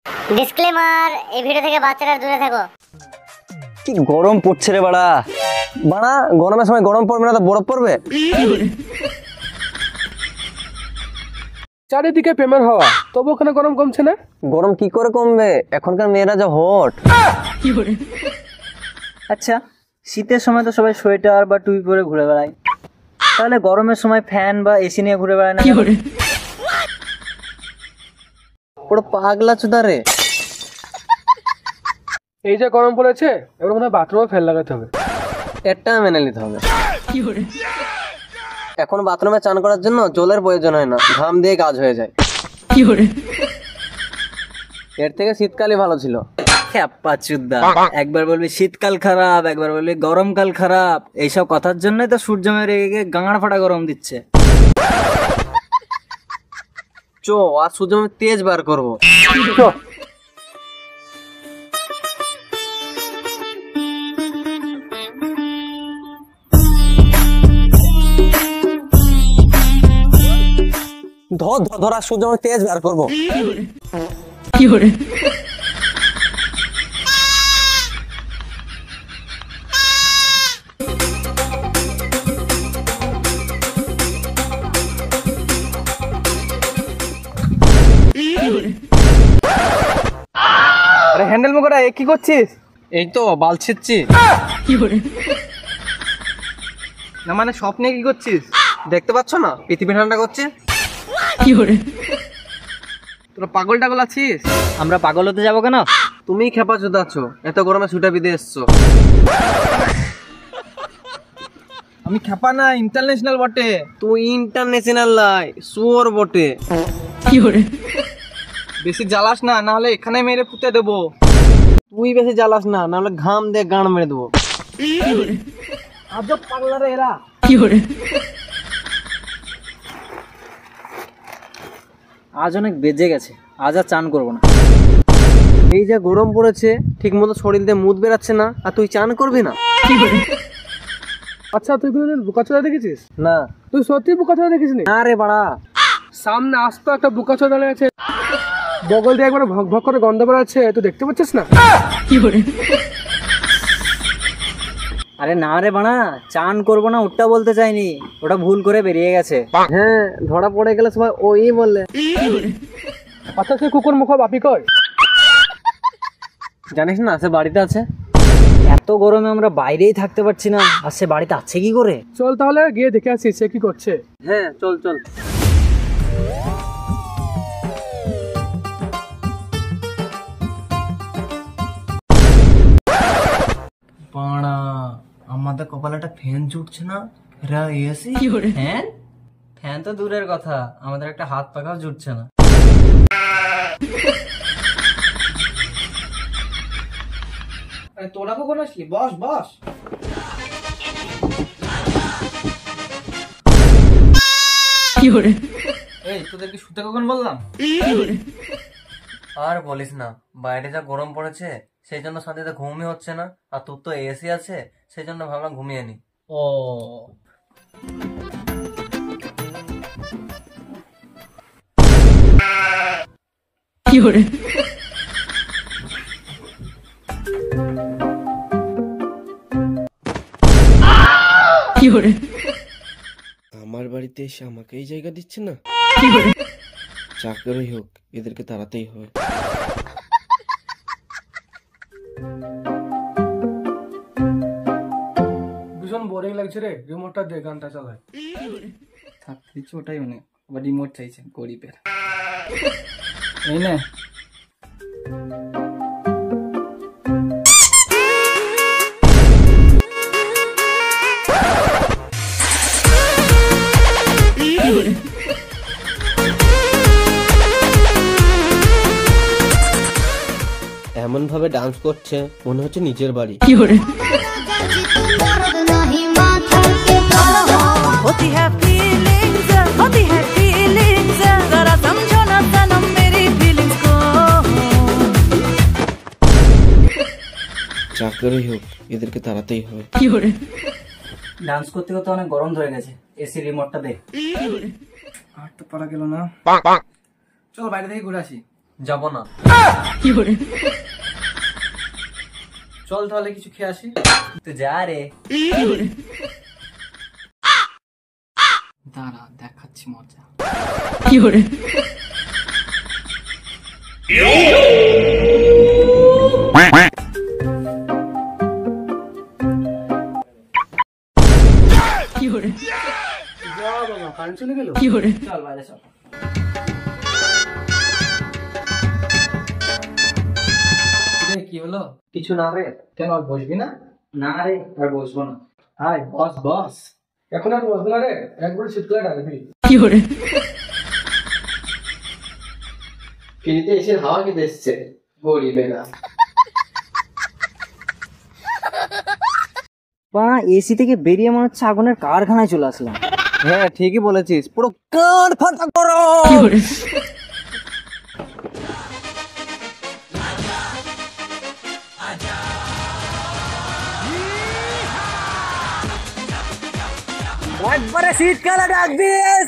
Disclaimer, এই video থেকে বাচ্চারা দূরে থাকো। কি গরম পড়ছে রে বাড়া। বাড়া গরমের সময় গরম পড়বে না তো বরফ পড়বে? চারিদিকে প্রেমের হাওয়া, তবু ওখানে গরম কমছে না। গরম কি করে কমবে, এখনকার মেয়েরা যা হট। আচ্ছা, শীতের সময় তো সবাই সোয়েটার বা টুপি পরে ঘুরে বেড়ায়, তাহলে গরমের সময় ফ্যান বা এসি নিয়ে ঘুরে বেড়ায় না? ওরা পাগলা চুদা রে। এই যে গরম পড়েছে, এবার মনে হয় বাথরুমে ফ্যান লাগাতে হবে। এটা মেনে নিতে হবে। এখন বাথরুমে চান করার জন্য জলের প্রয়োজন হয় না, ঘাম দিয়ে কাজ হয়ে যায়। এর থেকে শীতকালই ভালো ছিল। খ্যাপাচুদা, একবার বলবি শীতকাল খারাপ, একবার বলবি গরমকাল খারাপ। এইসব কথার জন্যই তো সূর্য মেরে গিয়ে গাঁড় ফাটা গরম দিচ্ছে। চো আর সূর্য তেজ বার করবো। ধর ধর ধর আর সূর্য তেজ বার করবো। আরে হ্যান্ডেল মুখটা কি করছিস? এই তো বাল ছিচ্ছি। না মানে স্বপ্নে কি করছিস? দেখতে পাচ্ছ না পৃথিবী ঠান্ডা করছে। তোরা পাগল টাগল আছিস? আমরা পাগল হতে যাবো কেন? তুমি খেপা চুদাচ্ছ, এত গরমে ছুটা বিদে এসছো। আমি খেপা না, ইন্টারন্যাশনাল বটে। তুই ইন্টারন্যাশনাল লাই সুর বটে। বেশি জ্বালাস না, না হলে এখানে মেরে পুঁতে দেবো। তুই বেশি জ্বালাস না, নাহলে ঘাম দিয়ে গান মেরে দেবো। আজব পাগলা রে এরা। আজ অনেক বেজে গেছে, আজ আর চান করবো না। এই যে গরম পড়েছে, ঠিক মতো শরীর দিয়ে মুদ বেরাচ্ছে না, আর তুই চান করবি না? আচ্ছা, তুই কোনোদিন বোকাচোদা দেখেছিস? না। তুই সত্যি বোকাচোদা দেখিস নি? না রে বাড়া। সামনে আসতো একটা বোকাচোদা দাঁড়িয়ে আছে, বগল দিয়ে একবার ভক ভক করে গন্ধ বেরোচ্ছে, তুই দেখতে পাচ্ছিস না? আরে না রে বানা, চান করবো না ওটা বলতে চাইনি, ওটা ভুল করে বেরিয়ে গেছে। হ্যাঁ, ধরা পড়ে গেলে সবাই ওই বললে। আচ্ছা, সে কুকুর মুখ বাপি কই? জানিস না সে বাড়িতে আছে। এত গরমে আমরা বাইরেই থাকতে পারছি না, আর সে বাড়িতে আছে কি করে? চল তাহলে গিয়ে দেখে আসি সে কি করছে। হ্যাঁ চল চল। পাড়া, আমাদের কপালে একটা ফ্যান জুটছে না। AC fan? ফ্যান তো দূরের কথা, আমাদের একটা হাত পাখাও জুটছে না। তোরা কখন আসলি? বস বস। এই তোদেরকে শুতে কখন বললাম? আর বলিস না, বাইরে যা গরম পড়েছে সেই জন্য শান্তিতে ঘুমই হচ্ছে না, আর তোর তো এসি আছে সেই জন্য ভাবলাম ঘুমিয়ে নি। ও আমার বাড়িতে এসে আমাকে এই জায়গা দিচ্ছে না। যা করেই হোক এদেরকে তাড়াতেই হবে। ভীষণ বোরিং লাগছে রে, রিমোটটা দে, গানটা চালায়। থাক কিছু, ওটাই অনেক। আবার রিমোট চাইছে গরিবের। এই না এমন ভাবে ডান্স করছে মনে হচ্ছে নিজের বাড়ি। যা করেই হোক এদেরকে তাড়াতেই হবে। ডান্স করতে করতে অনেক গরম ধরে গেছে, এসি রিমোটটা দে। আর তো পারা গেল না। চল বাইরে থেকে ঘুরে আসি। যাব না। চল তাহলে কিছু খেয়ে আসি। তুই যা রে। দাঁড়া দেখাচ্ছি মজা। যা বাবা, কারেন্ট চলে গেল। চল বাইরে চল। কি হলো? কিছু না রে। কেন আর বসবি না? না রে, আর বসবো না। হাই বস বস। এখন আর বসবো না রে, একবার শীতকালে ডাকবি। ফ্রিতে এসে হাওয়া খেতে এসছে গরিবে না। এসি থেকে বেরিয়ে মনে হচ্ছে আগুনের কারখানায় চলে আসলাম। হ্যাঁ ঠিকই বলেছিস, পুরো কান ফাটা করো। একবারে শীতকালে ডাক দিস।